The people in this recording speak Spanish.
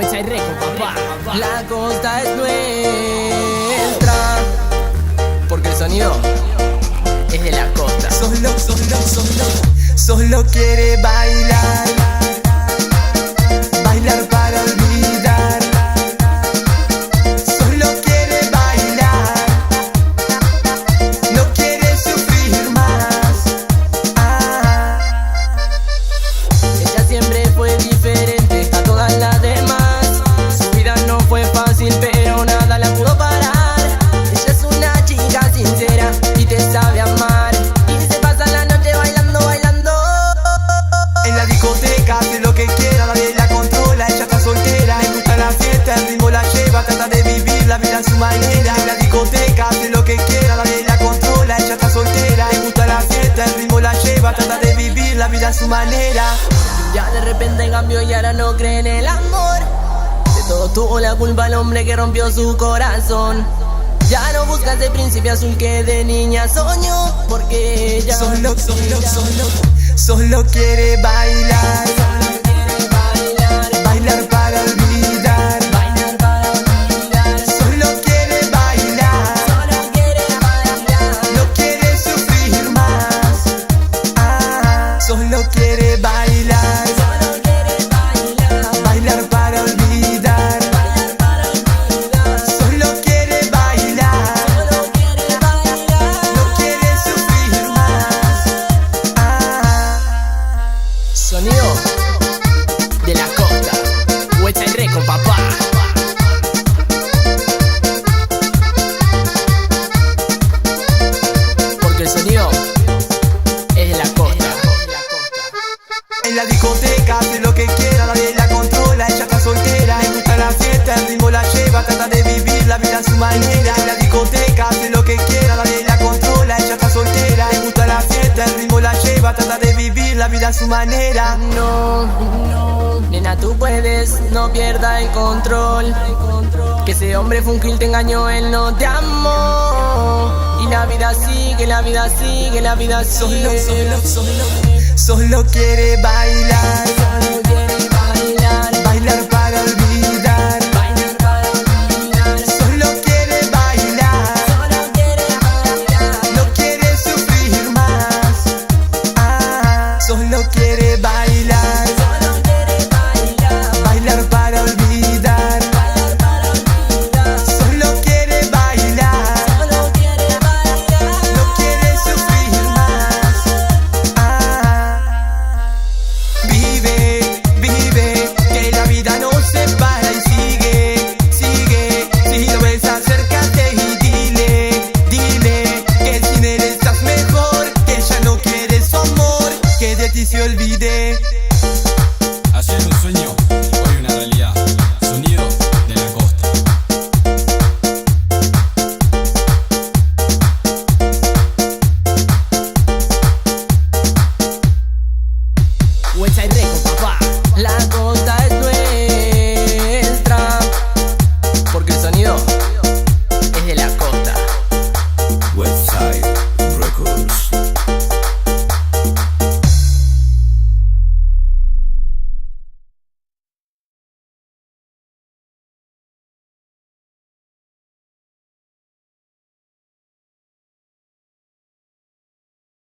Huecha y Reco, papá. La costa es nuestra, porque el sonido es de la costa. Solo quiere bailar, bailar para olvidar. Solo quiere bailar, no quiere sufrir más. Ella siempre fue diferente a todas las demás. Su vida no fue fácil, pero nada la pudo parar. Ella es una chica sincera y te sabe amar. Y se pasa la noche bailando, bailando. En la discoteca hace lo que quiera, nadie la controla, ella está soltera. Le gusta la fiesta, el ritmo la lleva, trata de vivir la vida a su manera. En la discoteca hace lo que quiera, nadie la controla, ella está soltera. Le gusta la fiesta, el ritmo la lleva, trata de vivir la vida a su manera. Ya de repente cambió y ahora no cree en el amor. De todo tuvo la culpa el hombre que rompió su corazón. Ya no busca ese príncipe azul que de niña soñó, porque ella solo quiere bailar, bailar para olvidar. Solo quiere bailar, no quiere sufrir más. Solo quiere bailar, bailar para olvidar. Solo quiere bailar, no quiere sufrir más. Sonido de la costa, Huecha y Reco, papá. porque el sonido es de la costa. En la discoteca hace lo que quiera, nadie la controla, ella está soltera. Le gusta la fiesta, el ritmo la lleva, trata de vivir la vida a su manera. En la discoteca hace lo que quiera, nadie la controla, ella está soltera. Le gusta la fiesta, el ritmo la lleva, trata de vivir la vida a su manera. No, nena, tú puedes, no pierda el control. Que ese hombre fue un kill, te engañó, él no te amó. Y la vida sigue, la vida sigue, la vida sigue. Solo quiere bailar, bailar para olvidar. Solo quiere bailar, no quiere sufrir más. Solo quiere bailar, bailar para olvidar. Solo quiere bailar, no quiere sufrir más. Vive, vive, que la vida no se para y sigue, sigue. Si lo ves, acércate y dile que sin él estás mejor, que ella no quiere su amor, que de ti se olvide.